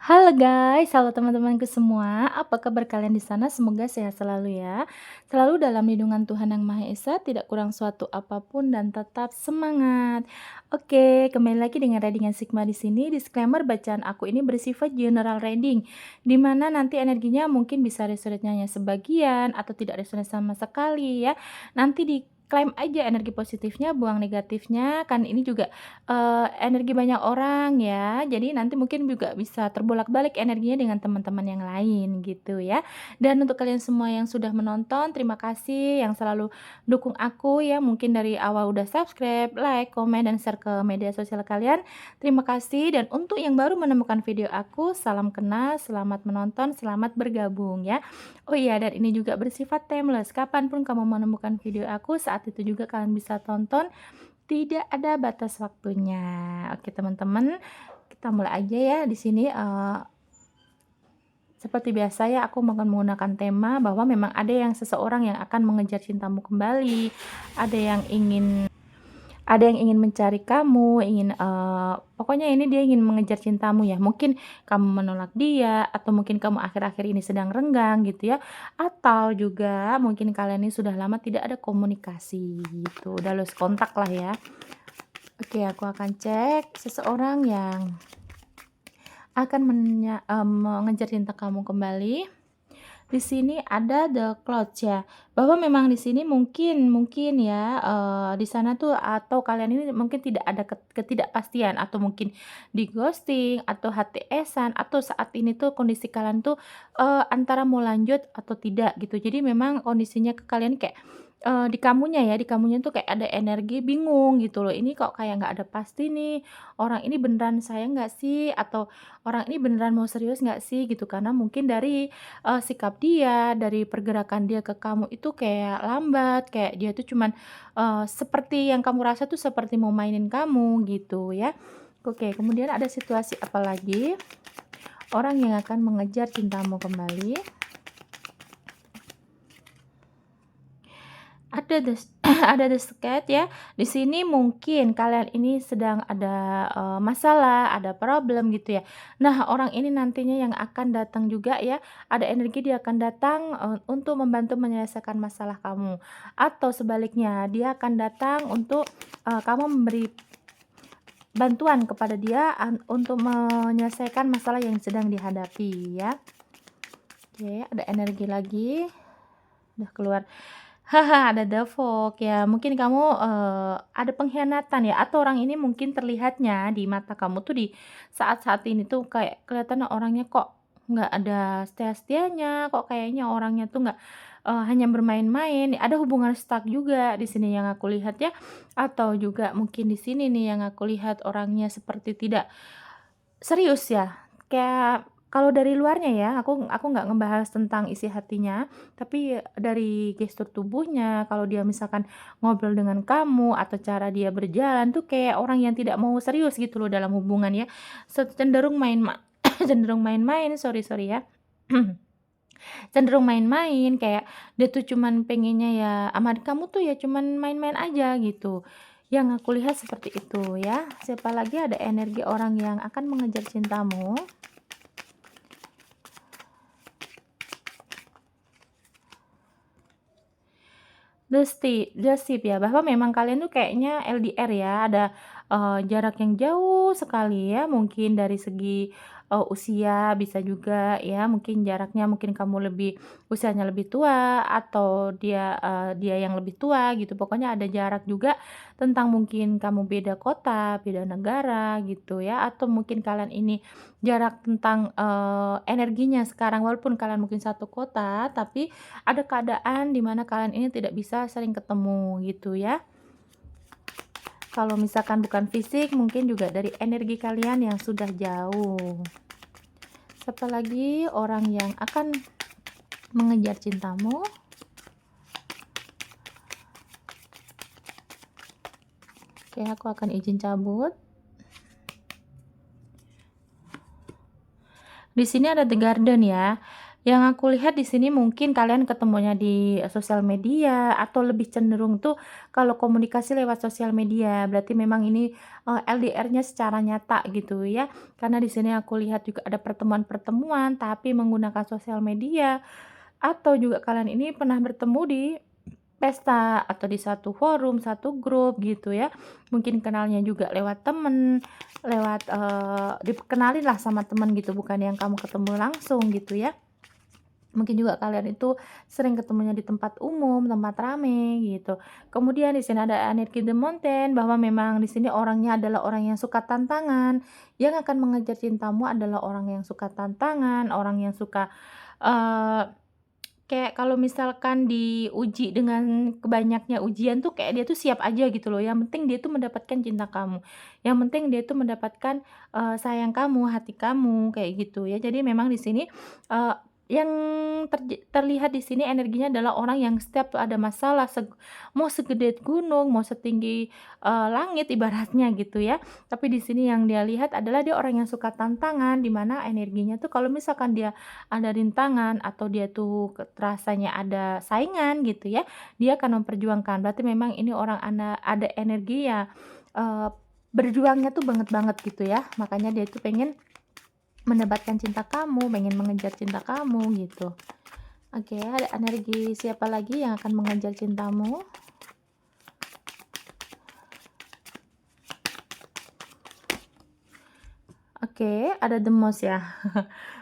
Halo guys, halo teman-temanku semua. Apa kabar kalian di sana? Semoga sehat selalu ya. Selalu dalam lindungan Tuhan Yang Maha Esa, tidak kurang suatu apapun dan tetap semangat. Oke, kembali lagi dengan readingan Sigma di sini. Disclaimer bacaan aku ini bersifat general reading, di mana nanti energinya mungkin bisa resonate hanya sebagian atau tidak resonate sama sekali ya. Nanti diklaim aja energi positifnya, buang negatifnya. Kan ini juga energi banyak orang ya, jadi nanti mungkin juga bisa terbolak-balik energinya dengan teman-teman yang lain gitu ya. Dan untuk kalian semua yang sudah menonton, terima kasih yang selalu dukung aku ya, mungkin dari awal udah subscribe, like, komen, dan share ke media sosial kalian. Terima kasih, dan untuk yang baru menemukan video aku, salam kenal, selamat menonton, selamat bergabung ya. Oh iya, dan ini juga bersifat timeless, kapanpun kamu menemukan video aku, saat itu juga kalian bisa tonton, tidak ada batas waktunya. Oke teman-teman, kita mulai aja ya di sini, seperti biasa ya aku akan menggunakan tema bahwa memang ada yang seseorang yang akan mengejar cintamu kembali, ada yang ingin mencari kamu, pokoknya ini dia ingin mengejar cintamu ya. Mungkin kamu menolak dia, atau mungkin kamu akhir-akhir ini sedang renggang gitu ya, atau juga mungkin kalian ini sudah lama tidak ada komunikasi gitu, udah lost kontak lah ya. Oke, aku akan cek seseorang yang akan mengejar cinta kamu kembali. Di sini ada The Cloud ya, bahwa memang di sini mungkin ya, di sana tuh atau kalian ini mungkin tidak ada ketidakpastian, atau mungkin di-ghosting, atau HTS-an, atau saat ini tuh kondisi kalian tuh, antara mau lanjut atau tidak gitu. Jadi memang kondisinya ke kalian kayak, di kamunya tuh kayak ada energi bingung gitu loh, ini kok kayak nggak ada pasti nih, orang ini beneran sayang nggak sih? Atau orang ini beneran mau serius nggak sih? Gitu. Karena mungkin dari sikap dia, dari pergerakan dia ke kamu itu kayak lambat, kayak dia tuh cuman, seperti yang kamu rasa tuh seperti mau mainin kamu gitu ya. Oke, kemudian ada situasi apa lagi? Orang yang akan mengejar cintamu kembali. Ada ada the scat ya. Di sini mungkin kalian ini sedang ada, masalah, ada problem gitu ya. Nah, orang ini nantinya yang akan datang juga ya, ada energi dia akan datang, untuk membantu menyelesaikan masalah kamu. Atau sebaliknya, dia akan datang untuk, kamu memberi bantuan kepada dia untuk menyelesaikan masalah yang sedang dihadapi ya. Oke, ada energi lagi, udah keluar. Ada The Fog ya, mungkin kamu, ada pengkhianatan ya, atau orang ini mungkin terlihatnya di mata kamu tuh di saat-saat ini tuh kayak kelihatan orangnya kok nggak ada setia-setianya, kok kayaknya orangnya tuh nggak, hanya bermain-main, ada hubungan stuck juga di sini yang aku lihat ya, atau juga mungkin di sini nih yang aku lihat orangnya seperti tidak serius ya, kayak kalau dari luarnya ya, aku nggak ngebahas tentang isi hatinya, tapi dari gestur tubuhnya, kalau dia misalkan ngobrol dengan kamu atau cara dia berjalan tuh kayak orang yang tidak mau serius gitu loh dalam hubungan ya, cenderung cenderung main-main, sorry sorry ya, cenderung main-main, kayak dia tuh cuman pengennya ya sama kamu tuh ya cuman main-main aja gitu. Yang aku lihat seperti itu ya. Siapa lagi, ada energi orang yang akan mengejar cintamu. Just tip ya, bahwa memang kalian tuh kayaknya LDR ya, ada, jarak yang jauh sekali ya, mungkin dari segi, usia bisa juga ya, mungkin jaraknya mungkin kamu lebih usianya lebih tua, atau dia yang lebih tua gitu, pokoknya ada jarak juga tentang mungkin kamu beda kota, beda negara gitu ya, atau mungkin kalian ini jarak tentang, energinya sekarang walaupun kalian mungkin satu kota, tapi ada keadaan di mana kalian ini tidak bisa sering ketemu gitu ya. Kalau misalkan bukan fisik, mungkin juga dari energi kalian yang sudah jauh. Siapa lagi orang yang akan mengejar cintamu? Oke, aku akan izin cabut. Di sini ada The Garden ya. Yang aku lihat di sini mungkin kalian ketemunya di sosial media atau lebih cenderung tuh kalau komunikasi lewat sosial media, berarti memang ini, LDR-nya secara nyata gitu ya. Karena di sini aku lihat juga ada pertemuan-pertemuan tapi menggunakan sosial media, atau juga kalian ini pernah bertemu di pesta atau di satu forum, satu grup gitu ya. Mungkin kenalnya juga lewat temen, lewat, dikenalin lah sama temen gitu, bukan yang kamu ketemu langsung gitu ya. Mungkin juga kalian itu sering ketemunya di tempat umum, tempat rame gitu. Kemudian di sini ada energi The Mountain, bahwa memang di sini orangnya adalah orang yang suka tantangan, yang akan mengejar cintamu adalah orang yang suka tantangan, orang yang suka, eee, kayak kalau misalkan diuji dengan banyaknya ujian tuh kayak dia tuh siap aja gitu loh, yang penting dia tuh mendapatkan cinta kamu, yang penting dia tuh mendapatkan, sayang kamu, hati kamu, kayak gitu ya. Jadi memang di sini, eee, yang terlihat di sini energinya adalah orang yang setiap ada masalah mau segede gunung, mau setinggi, langit ibaratnya gitu ya. Tapi di sini yang dia lihat adalah dia orang yang suka tantangan, di mana energinya tuh kalau misalkan dia ada rintangan atau dia tuh rasanya ada saingan gitu ya, dia akan memperjuangkan. Berarti memang ini orang ada energi ya, eee, berjuangnya tuh banget-banget gitu ya. Makanya dia itu pengen mendapatkan cinta kamu, pengen mengejar cinta kamu gitu. Oke, ada energi siapa lagi yang akan mengejar cintamu? Oke, ada The Most ya.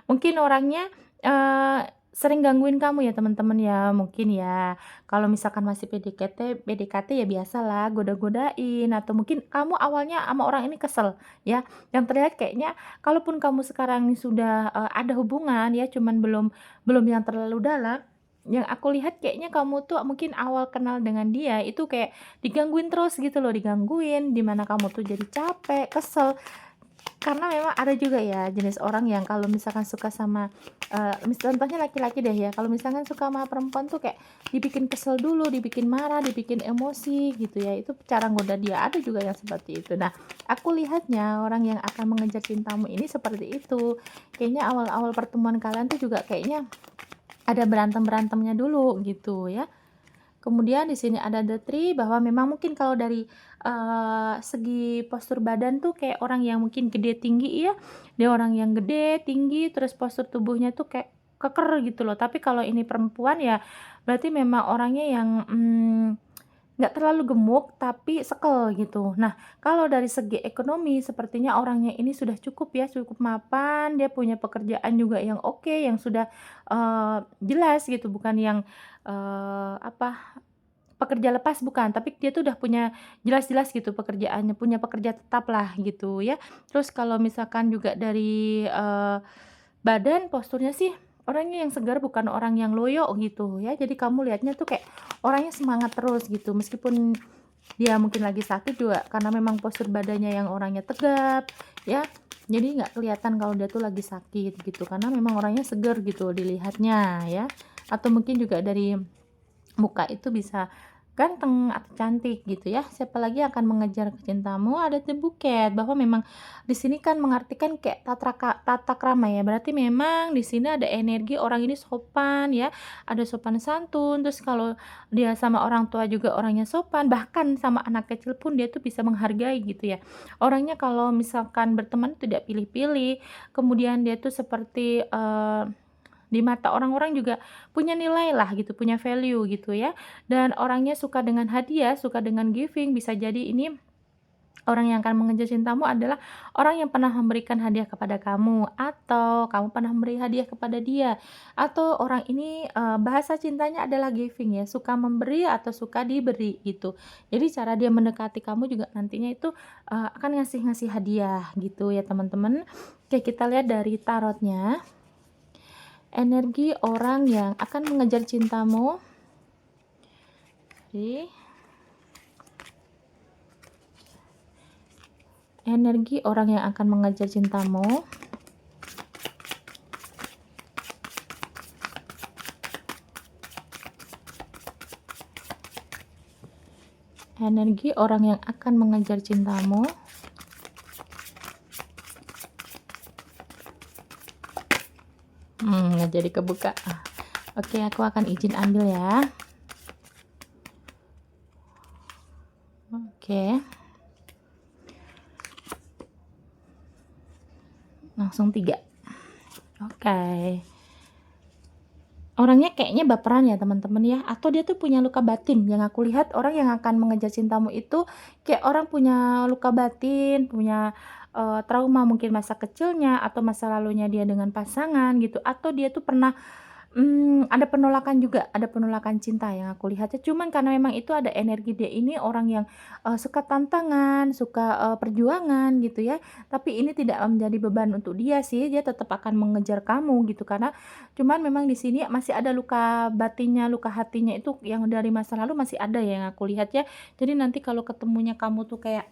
Mungkin orangnya, sering gangguin kamu ya teman-teman ya, mungkin ya. Kalau misalkan masih PDKT ya biasalah goda-godain atau mungkin kamu awalnya sama orang ini kesel ya. Yang terlihat kayaknya kalaupun kamu sekarang ini sudah, ada hubungan ya, cuman belum belum yang terlalu dalam, yang aku lihat kayaknya kamu tuh mungkin awal kenal dengan dia itu kayak digangguin terus gitu loh, digangguin, di mana kamu tuh jadi capek, kesel. Karena memang ada juga ya jenis orang yang kalau misalkan suka sama, contohnya laki-laki deh ya, kalau misalkan suka sama perempuan tuh kayak dibikin kesel dulu, dibikin marah, dibikin emosi gitu ya, itu cara goda dia, ada juga yang seperti itu. Nah, aku lihatnya orang yang akan mengejar cintamu ini seperti itu. Kayaknya awal-awal pertemuan kalian tuh juga kayaknya ada berantem-berantemnya dulu gitu ya. Kemudian di sini ada The Tree, bahwa memang mungkin kalau dari, segi postur badan tuh kayak orang yang mungkin gede tinggi ya, dia orang yang gede, tinggi, terus postur tubuhnya tuh kayak keker gitu loh. Tapi kalau ini perempuan ya berarti memang orangnya yang, nggak terlalu gemuk tapi sekel gitu. Nah, kalau dari segi ekonomi sepertinya orangnya ini sudah cukup ya, cukup mapan, dia punya pekerjaan juga yang oke, yang sudah, jelas gitu, bukan yang, apa, pekerja lepas bukan, tapi dia tuh udah punya jelas-jelas gitu pekerjaannya, punya pekerja tetap lah gitu ya. Terus kalau misalkan juga dari, badan, posturnya sih orangnya yang segar, bukan orang yang loyo gitu ya. Jadi kamu lihatnya tuh kayak orangnya semangat terus gitu, meskipun dia mungkin lagi sakit juga karena memang postur badannya yang orangnya tegap ya. Jadi nggak kelihatan kalau dia tuh lagi sakit gitu, karena memang orangnya segar gitu dilihatnya ya. Atau mungkin juga dari muka itu bisa ganteng atau cantik gitu ya. Siapa lagi yang akan mengejar cintamu? Ada The Bouquet, bahwa memang di sini kan mengartikan kayak tata krama ya. Berarti memang di sini ada energi orang ini sopan ya, ada sopan santun. Terus kalau dia sama orang tua juga orangnya sopan, bahkan sama anak kecil pun dia tuh bisa menghargai gitu ya. Orangnya kalau misalkan berteman tidak pilih-pilih, kemudian dia tuh seperti, di mata orang-orang juga punya nilai lah gitu, punya value gitu ya. Dan orangnya suka dengan hadiah, suka dengan giving, bisa jadi ini orang yang akan mengejar cintamu adalah orang yang pernah memberikan hadiah kepada kamu, atau kamu pernah memberi hadiah kepada dia, atau orang ini, bahasa cintanya adalah giving ya, suka memberi atau suka diberi gitu. Jadi cara dia mendekati kamu juga nantinya itu, akan ngasih-ngasih hadiah gitu ya teman-teman. Oke, kita lihat dari tarotnya. Energi orang yang akan mengejar cintamu. Oke. Energi orang yang akan mengejar cintamu. Energi orang yang akan mengejar cintamu. nggak jadi kebuka. Oke, aku akan izin ambil ya. Oke, langsung 3. Oke. Orangnya kayaknya baperan ya teman-teman ya, atau dia tuh punya luka batin. Yang aku lihat orang yang akan mengejar cintamu itu kayak orang punya luka batin, punya trauma mungkin masa kecilnya atau masa lalunya dia dengan pasangan gitu, atau dia tuh pernah ada penolakan juga, ada penolakan cinta yang aku lihatnya. Cuman karena memang itu ada energi dia ini orang yang suka tantangan, suka perjuangan gitu ya. Tapi ini tidak menjadi beban untuk dia sih, dia tetap akan mengejar kamu gitu. Karena cuman memang di sini masih ada luka batinnya, luka hatinya itu yang dari masa lalu masih ada ya yang aku lihat ya. Jadi nanti kalau ketemunya kamu tuh kayak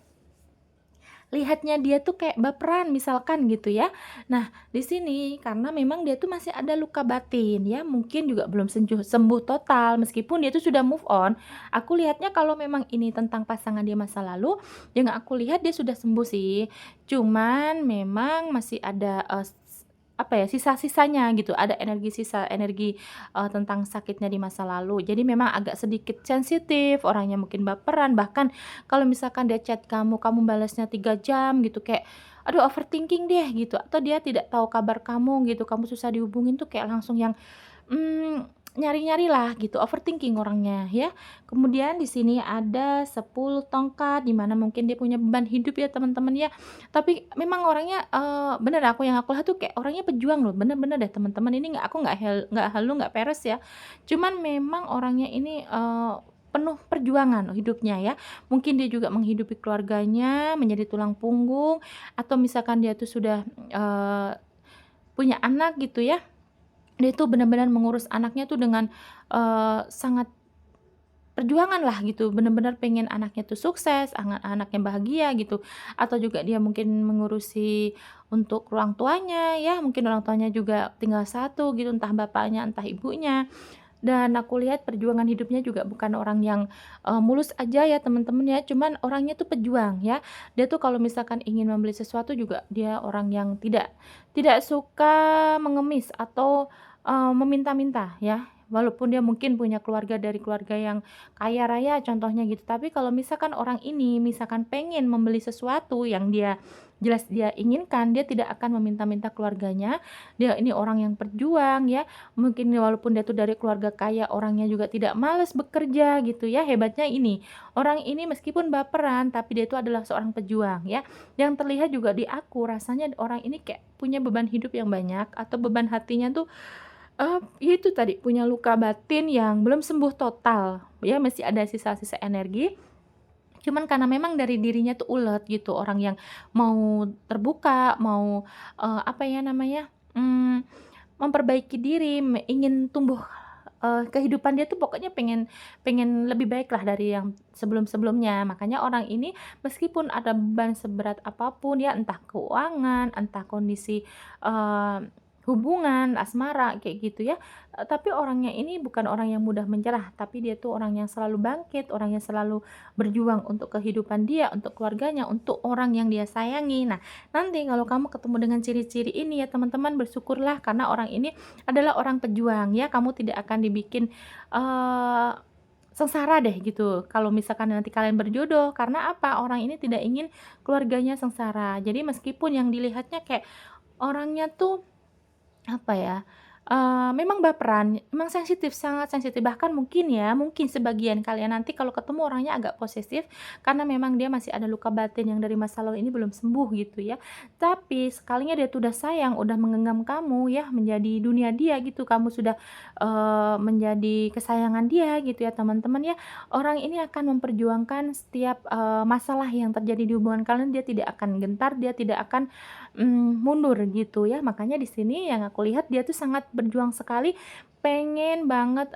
lihatnya dia tuh kayak baperan misalkan gitu ya. Nah, di sini karena memang dia tuh masih ada luka batin ya, mungkin juga belum sembuh total meskipun dia tuh sudah move on. Aku lihatnya kalau memang ini tentang pasangan dia masa lalu, yang aku lihat dia sudah sembuh sih. Cuman memang masih ada apa ya, sisa-sisanya gitu, ada sisa energi tentang sakitnya di masa lalu. Jadi memang agak sedikit sensitif, orangnya mungkin baperan, bahkan kalau misalkan dia chat kamu, kamu balasnya 3 jam gitu, kayak aduh overthinking deh gitu, atau dia tidak tahu kabar kamu gitu, kamu susah dihubungin tuh kayak langsung yang nyari-nyari lah gitu, overthinking orangnya ya. Kemudian di sini ada 10 tongkat, di mana mungkin dia punya beban hidup ya teman-teman ya. Tapi memang orangnya, bener aku lihat tuh kayak orangnya pejuang loh, bener-bener deh teman-teman, ini aku nggak halu, nggak peres ya. Cuman memang orangnya ini, penuh perjuangan hidupnya ya. Mungkin dia juga menghidupi keluarganya, menjadi tulang punggung, atau misalkan dia tuh sudah, punya anak gitu ya. Dia tuh benar-benar mengurus anaknya tuh dengan, sangat perjuangan lah gitu, benar-benar pengen anaknya tuh sukses, anaknya bahagia gitu, atau juga dia mungkin mengurusi untuk orang tuanya ya, mungkin orang tuanya juga tinggal satu gitu, entah bapaknya, entah ibunya. Dan aku lihat perjuangan hidupnya juga bukan orang yang, mulus aja ya teman-teman ya, cuman orangnya tuh pejuang ya. Dia tuh kalau misalkan ingin membeli sesuatu juga dia orang yang tidak tidak suka mengemis atau, meminta-minta ya. Walaupun dia mungkin punya keluarga dari keluarga yang kaya raya contohnya gitu, tapi kalau misalkan orang ini misalkan pengen membeli sesuatu yang dia jelas dia inginkan, dia tidak akan meminta-minta keluarganya. Dia ini orang yang berjuang ya. Mungkin walaupun dia tuh dari keluarga kaya, orangnya juga tidak malas bekerja gitu ya, hebatnya ini, orang ini meskipun baperan, tapi dia itu adalah seorang pejuang ya. Yang terlihat juga di aku, rasanya orang ini kayak punya beban hidup yang banyak atau beban hatinya tuh, ya itu tadi, punya luka batin yang belum sembuh total ya, masih ada sisa-sisa energi. Cuman karena memang dari dirinya tuh ulet gitu, orang yang mau terbuka, mau, apa ya namanya, memperbaiki diri, ingin tumbuh, kehidupan dia tuh pokoknya pengen pengen lebih baik lah dari yang sebelum-sebelumnya. Makanya orang ini meskipun ada beban seberat apapun ya, entah keuangan, entah kondisi, eee, hubungan, asmara, kayak gitu ya, tapi orangnya ini bukan orang yang mudah menyerah, tapi dia tuh orang yang selalu bangkit, orang yang selalu berjuang untuk kehidupan dia, untuk keluarganya, untuk orang yang dia sayangi. Nah, nanti kalau kamu ketemu dengan ciri-ciri ini ya teman-teman, bersyukurlah karena orang ini adalah orang pejuang ya, kamu tidak akan dibikin, eee, sengsara deh gitu kalau misalkan nanti kalian berjodoh. Karena apa? Orang ini tidak ingin keluarganya sengsara. Jadi meskipun yang dilihatnya kayak orangnya tuh apa ya, memang baperan, memang sensitif, sangat sensitif, bahkan mungkin ya, mungkin sebagian kalian nanti kalau ketemu orangnya agak posesif, karena memang dia masih ada luka batin yang dari masa lalu ini belum sembuh gitu ya. Tapi sekalinya dia tuh udah sayang, udah menggenggam kamu ya, menjadi dunia dia gitu, kamu sudah, menjadi kesayangan dia gitu ya teman-teman ya, orang ini akan memperjuangkan setiap, masalah yang terjadi di hubungan kalian, dia tidak akan gentar, dia tidak akan mundur gitu ya. Makanya di sini yang aku lihat dia tuh sangat berjuang sekali, pengen banget,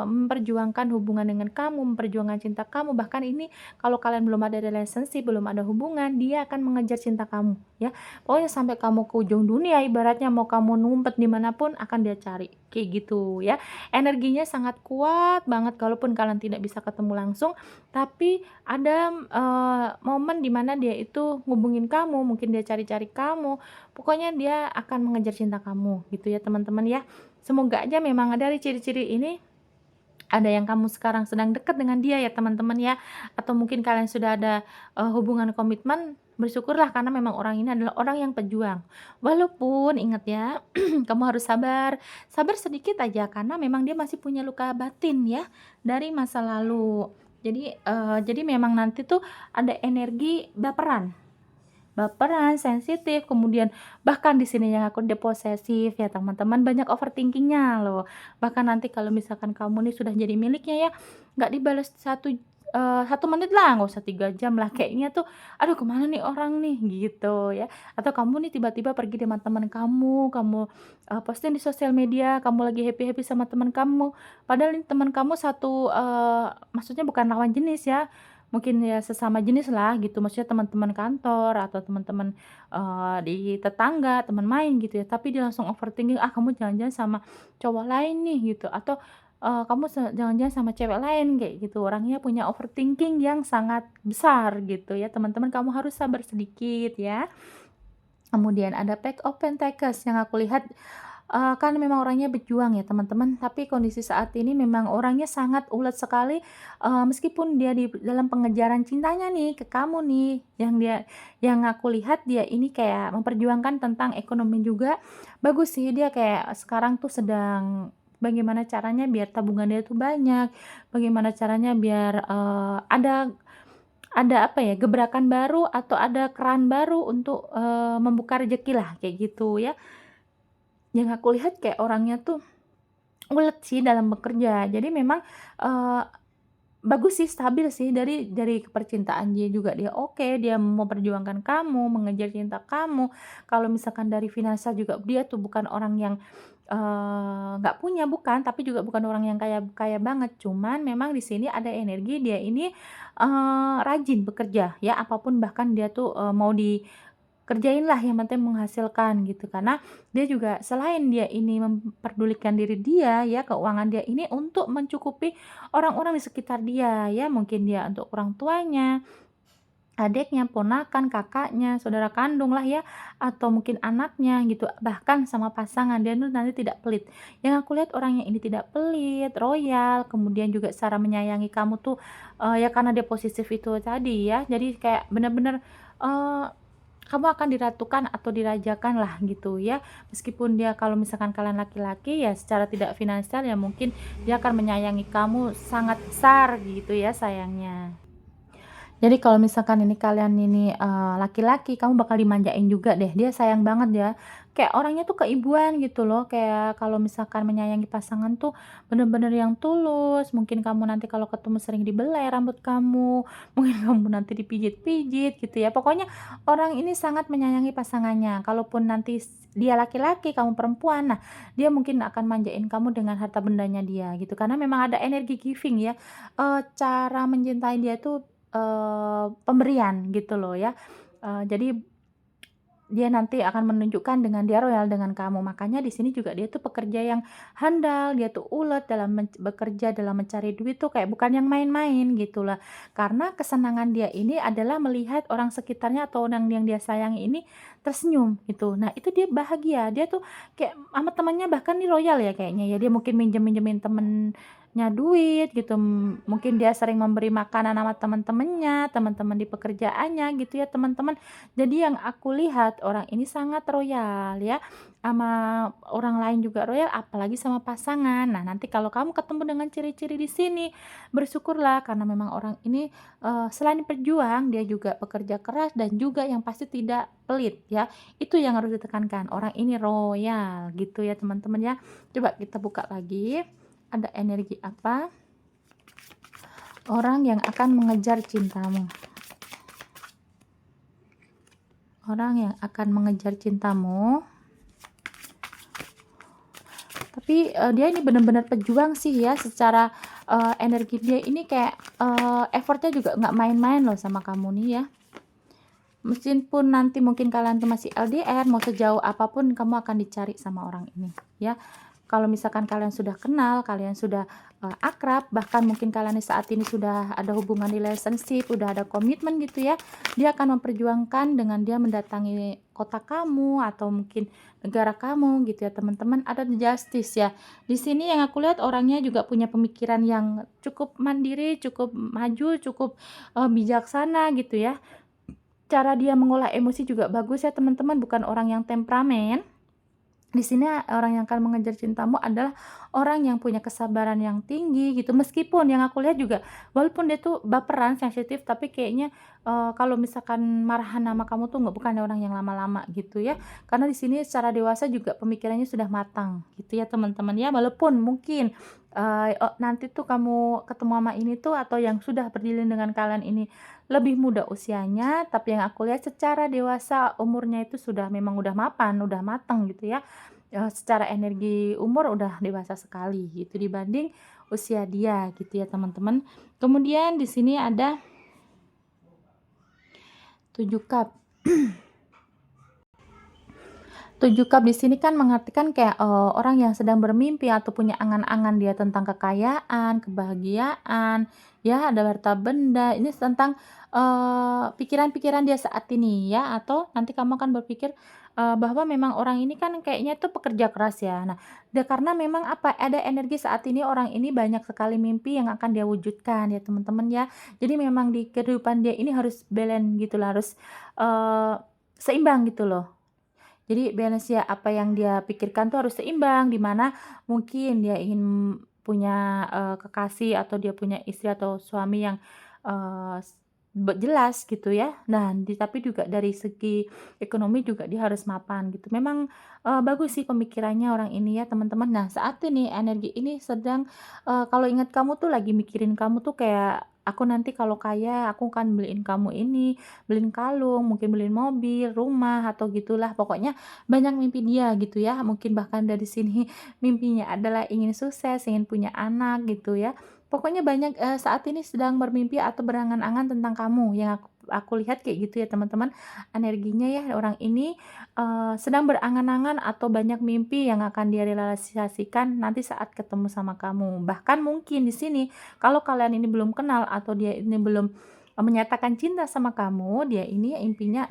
memperjuangkan hubungan dengan kamu, memperjuangkan cinta kamu, bahkan ini kalau kalian belum ada relationship, belum ada hubungan, dia akan mengejar cinta kamu, ya. Pokoknya sampai kamu ke ujung dunia ibaratnya mau kamu ngumpet di mana pun akan dia cari, kayak gitu ya. Energinya sangat kuat banget kalaupun kalian tidak bisa ketemu langsung, tapi ada, momen di mana dia itu ngubungin kamu, mungkin dia cari-cari kamu, pokoknya dia akan mengejar cinta kamu, gitu ya teman-teman ya. Semoga aja memang dari ciri-ciri ini ada yang kamu sekarang sedang dekat dengan dia ya teman-teman ya, atau mungkin kalian sudah ada, hubungan komitmen, bersyukurlah karena memang orang ini adalah orang yang pejuang. Walaupun ingat ya, kamu harus sabar, sabar sedikit aja karena memang dia masih punya luka batin ya, dari masa lalu. Jadi memang nanti tuh ada energi baperan, sensitif, kemudian bahkan di sini yang aku dia posesif ya teman-teman, banyak overthinkingnya loh. Bahkan nanti kalau misalkan kamu nih sudah jadi miliknya ya, nggak dibalas 1 menit lah, nggak usah 3 jam lah, kayaknya tuh, "Aduh kemana nih orang nih?" Gitu ya. Atau kamu nih tiba-tiba pergi sama teman kamu, posting di sosial media, kamu lagi happy-happy sama teman kamu, padahal ini teman kamu maksudnya bukan lawan jenis ya, mungkin ya sesama jenis lah gitu, maksudnya teman-teman kantor atau teman-teman, di tetangga, teman main gitu ya, tapi dia langsung overthinking, "Ah kamu jangan-jangan sama cowok lain nih," gitu, atau, "Kamu jangan-jangan sama cewek lain," kayak gitu. Orangnya punya overthinking yang sangat besar gitu ya, teman-teman kamu harus sabar sedikit ya. Kemudian ada open takers yang aku lihat, kan memang orangnya berjuang ya teman-teman, tapi kondisi saat ini memang orangnya sangat ulet sekali, meskipun dia di dalam pengejaran cintanya nih ke kamu nih, yang aku lihat dia ini kayak memperjuangkan tentang ekonomi juga, bagus sih dia kayak sekarang tuh sedang bagaimana caranya biar tabungan dia tuh banyak, bagaimana caranya biar, ada apa ya, gebrakan baru atau ada keran baru untuk, membuka rezeki lah kayak gitu ya. Yang aku lihat kayak orangnya tuh ulet sih dalam bekerja. Jadi memang, eee, bagus sih, stabil sih dari percintaan dia juga dia oke, dia memperjuangkan kamu, mengejar cinta kamu. Kalau misalkan dari finansial juga dia tuh bukan orang yang, nggak punya, bukan, tapi juga bukan orang yang kaya kaya banget. Cuman memang di sini ada energi dia ini, rajin bekerja ya, apapun bahkan dia tuh, mau kerjain lah yang penting menghasilkan gitu, karena dia juga selain dia ini memperdulikan diri dia ya, keuangan dia ini untuk mencukupi orang-orang di sekitar dia ya, mungkin dia untuk orang tuanya, adiknya, ponakan, kakaknya, saudara kandung lah ya, atau mungkin anaknya gitu, bahkan sama pasangan dia tuh nanti tidak pelit. Yang aku lihat orangnya ini tidak pelit, royal, kemudian juga cara menyayangi kamu tuh, ya karena dia posesif itu tadi ya, jadi kayak bener-bener, kamu akan diratukan atau dirajakan lah gitu ya. Meskipun dia kalau misalkan kalian laki-laki ya secara tidak finansial ya mungkin dia akan menyayangi kamu sangat besar gitu ya sayangnya. Jadi kalau misalkan ini kalian ini, laki-laki, kamu bakal dimanjain juga deh, dia sayang banget ya. Kayak orangnya tuh keibuan gitu loh, kayak kalau misalkan menyayangi pasangan tuh bener-bener yang tulus, mungkin kamu nanti kalau ketemu sering dibelai rambut kamu, mungkin kamu nanti dipijit-pijit gitu ya. Pokoknya orang ini sangat menyayangi pasangannya, kalaupun nanti dia laki-laki, kamu perempuan, nah dia mungkin akan manjain kamu dengan harta bendanya dia gitu, karena memang ada energi giving ya, cara mencintai dia tuh pemberian gitu loh ya. Jadi dia nanti akan menunjukkan dengan dia royal dengan kamu. Makanya di sini juga dia tuh pekerja yang handal, dia tuh ulet dalam bekerja, dalam mencari duit tuh kayak bukan yang main-main gitu lah. Karena kesenangan dia ini adalah melihat orang sekitarnya atau orang yang dia sayangi ini tersenyum gitu. Nah, itu dia bahagia. Dia tuh kayak sama temannya bahkan nih royal ya kayaknya ya. Dia mungkin minjem-minjemin temennya duit gitu. Mungkin dia sering memberi makanan sama teman-temannya, teman-teman di pekerjaannya gitu ya, teman-teman. Jadi yang aku lihat orang ini sangat royal ya, sama orang lain juga royal, apalagi sama pasangan. Nah, nanti kalau kamu ketemu dengan ciri-ciri di sini, bersyukurlah karena memang orang ini, selain berjuang, dia juga pekerja keras dan juga yang pasti tidak pelit ya. Itu yang harus ditekankan, orang ini royal gitu ya teman-teman ya. Coba kita buka lagi, ada energi apa? Orang yang akan mengejar cintamu. Orang yang akan mengejar cintamu, tapi, dia ini bener-bener pejuang sih ya secara, energi dia ini kayak, effort-nya juga nggak main-main loh sama kamu nih ya. Meskipun nanti mungkin kalian tuh masih LDR, mau sejauh apapun kamu akan dicari sama orang ini, ya. Kalau misalkan kalian sudah kenal, kalian sudah, akrab, bahkan mungkin kalian di saat ini sudah ada hubungan relationship, udah ada komitmen gitu ya, dia akan memperjuangkan dengan dia mendatangi kota kamu atau mungkin negara kamu gitu ya, teman-teman. Ada justice ya. Di sini yang aku lihat orangnya juga punya pemikiran yang cukup mandiri, cukup maju, cukup, bijaksana gitu ya. Cara dia mengolah emosi juga bagus ya teman-teman, bukan orang yang temperamen. Di sini orang yang akan mengejar cintamu adalah orang yang punya kesabaran yang tinggi gitu, meskipun yang aku lihat juga walaupun dia tuh baperan, sensitif, tapi kayaknya, kalau misalkan marahan sama kamu tuh bukan orang yang lama-lama gitu ya. Karena di sini secara dewasa juga pemikirannya sudah matang gitu ya teman-teman ya, walaupun mungkin, nanti tuh kamu ketemu sama ini tuh atau yang sudah berdilin dengan kalian ini lebih muda usianya, tapi yang aku lihat secara dewasa umurnya itu sudah memang udah mapan, udah matang gitu ya. Secara energi umur udah dewasa sekali gitu dibanding usia dia gitu ya teman-teman. Kemudian di sini ada 7 cup. 7 cup di sini kan mengartikan kayak, orang yang sedang bermimpi atau punya angan-angan dia tentang kekayaan, kebahagiaan, ya, ada harta benda. Ini tentang, pikiran-pikiran dia saat ini ya, atau nanti kamu akan berpikir, bahwa memang orang ini kan kayaknya tuh pekerja keras ya. Nah, karena memang apa, ada energi saat ini orang ini banyak sekali mimpi yang akan dia wujudkan ya teman-teman ya. Jadi memang di kehidupan dia ini harus balance gitu lah, harus, seimbang gitu loh. Jadi balance ya, apa yang dia pikirkan tuh harus seimbang, di mana mungkin dia ingin punya, kekasih atau dia punya istri atau suami yang, eee, s jelas gitu ya. Nah, tapi juga dari segi ekonomi juga dia harus mapan gitu. Memang, bagus sih pemikirannya orang ini ya teman-teman. Nah, saat ini energi ini sedang, kalau ingat kamu tuh lagi mikirin kamu tuh kayak, "Aku nanti kalau kaya aku akan beliin kamu ini, beliin kalung, mungkin beliin mobil, rumah," atau gitulah. Pokoknya banyak mimpi dia gitu ya, mungkin bahkan dari sini mimpinya adalah ingin sukses, ingin punya anak gitu ya. Pokoknya banyak, saat ini sedang bermimpi atau berangan-angan tentang kamu, yang aku lihat kayak gitu ya teman-teman, energinya ya orang ini, sedang berangan-angan atau banyak mimpi yang akan dia realisasikan nanti saat ketemu sama kamu. Bahkan mungkin di sini kalau kalian ini belum kenal atau dia ini belum, menyatakan cinta sama kamu, dia ini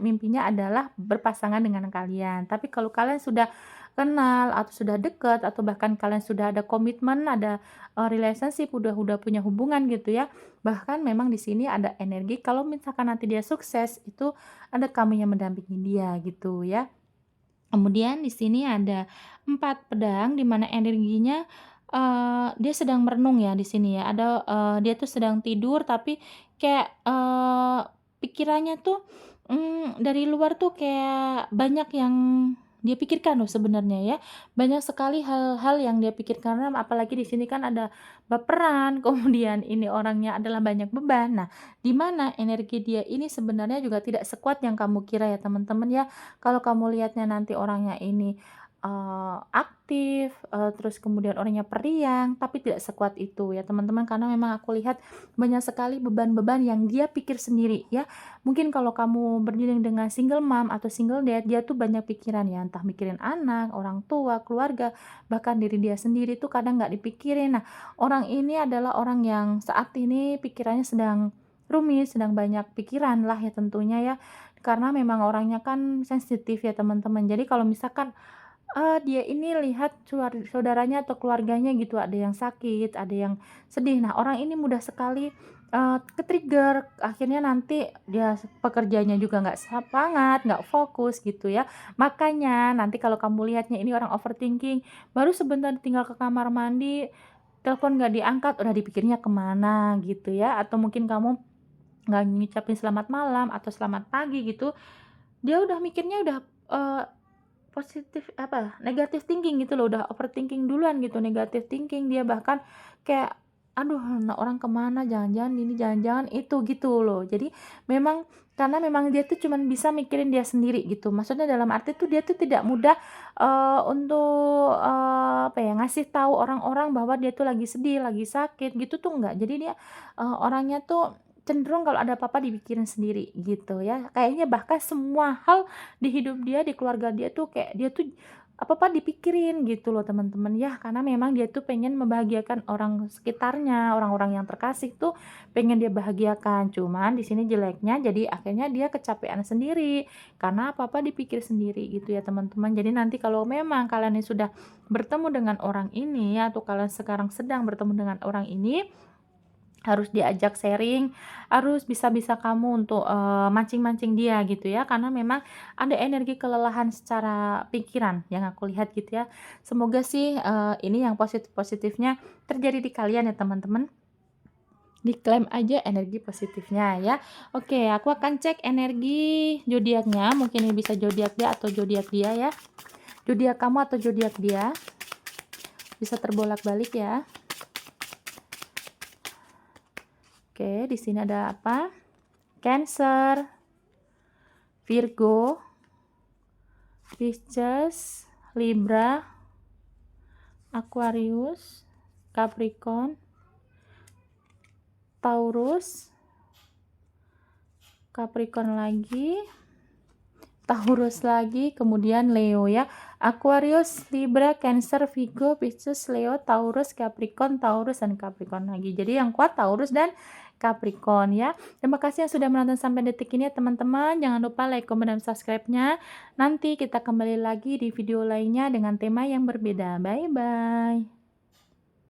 mimpinya adalah berpasangan dengan kalian. Tapi kalau kalian sudah kenal atau sudah dekat atau bahkan kalian sudah ada komitmen, ada, relationship, udah punya hubungan gitu ya, bahkan memang di sini ada energi kalau misalkan nanti dia sukses, itu ada kamu yang mendampingi dia gitu ya. Kemudian di sini ada 4 pedang di mana energinya, dia sedang merenung ya di sini ya. Ada, dia tuh sedang tidur tapi kayak, pikirannya tuh, dari luar tuh kayak banyak yang dia pikirkan loh sebenarnya ya. Banyak sekali hal-hal yang dia pikirkan, karena apalagi di sini kan ada baperan, kemudian ini orangnya adalah banyak beban. Nah, di mana energi dia ini sebenarnya juga tidak sekuat yang kamu kira ya teman-teman ya. Kalau kamu lihatnya nanti orangnya ini, aktif, terus kemudian orangnya periang, tapi tidak sekuat itu ya teman-teman, karena memang aku lihat banyak sekali beban-beban yang dia pikir sendiri ya. Mungkin kalau kamu berdiri dengan single mom atau single dad, dia tuh banyak pikiran ya, entah mikirin anak, orang tua, keluarga, bahkan diri dia sendiri tuh kadang nggak dipikirin. Nah, orang ini adalah orang yang saat ini pikirannya sedang rumit, sedang banyak pikiran lah ya tentunya ya, karena memang orangnya kan sensitif ya teman-teman. Jadi kalau misalkan, dia ini lihat saudaranya atau keluarganya gitu, ada yang sakit, ada yang sedih. Nah, orang ini mudah sekali, ke-trigger, akhirnya nanti dia pekerjanya juga nggak semangat, nggak fokus gitu ya. Makanya nanti kalau kamu lihatnya ini orang overthinking, baru sebentar tinggal ke kamar mandi, telepon nggak diangkat, udah dipikirnya kemana gitu ya, atau mungkin kamu nggak ngucapin selamat malam atau selamat pagi gitu, dia udah mikirnya udah, eee, positif apa, negative thinking gitu loh, udah overthinking duluan gitu, negative thinking dia bahkan kayak, "Aduh, nah orang kemana, jangan-jangan ini, jangan-jangan itu," gitu loh. Jadi memang Karena memang dia tuh cuman bisa mikirin dia sendiri gitu. Maksudnya dalam arti tuh dia tuh tidak mudah, untuk, apa ya, ngasih tahu orang-orang bahwa dia tuh lagi sedih, lagi sakit gitu tuh enggak. Jadi dia, orangnya tuh cenderung kalau ada apa-apa dipikirin sendiri gitu ya. Kayaknya bahkan semua hal di hidup dia, di keluarga dia tuh kayak dia tuh apa-apa dipikirin gitu loh teman-teman ya. Karena memang dia tuh pengen membahagiakan orang sekitarnya, orang-orang yang terkasih tuh pengen dia bahagiakan, cuman di sini jeleknya jadi akhirnya dia kecapean sendiri, karena apa-apa dipikir sendiri gitu ya teman-teman. Jadi nanti kalau memang kalian ini sudah bertemu dengan orang ini atau kalian sekarang sedang bertemu dengan orang ini, harus diajak sharing, harus bisa-bisa kamu untuk, mancing-mancing dia gitu ya, karena memang ada energi kelelahan secara pikiran yang aku lihat gitu ya. Semoga sih, ini yang positif-positifnya terjadi di kalian ya teman-teman. Diklaim aja energi positifnya ya. Oke, aku akan cek energi zodiaknya, mungkin ini bisa zodiak dia atau zodiak dia ya. Zodiak kamu atau zodiak dia. Bisa terbolak-balik ya. Oke, di sini ada apa? Cancer, Virgo, Pisces, Libra, Aquarius, Capricorn, Taurus, Capricorn lagi, Taurus lagi, kemudian Leo ya. Aquarius, Libra, Cancer, Virgo, Pisces, Leo, Taurus, Capricorn, Taurus, dan Capricorn lagi. Jadi yang kuat Taurus dan Capricorn ya. Terima kasih yang sudah menonton sampai detik ini ya teman-teman. Jangan lupa like, comment, dan subscribe-nya. Nanti kita kembali lagi di video lainnya dengan tema yang berbeda. Bye-bye.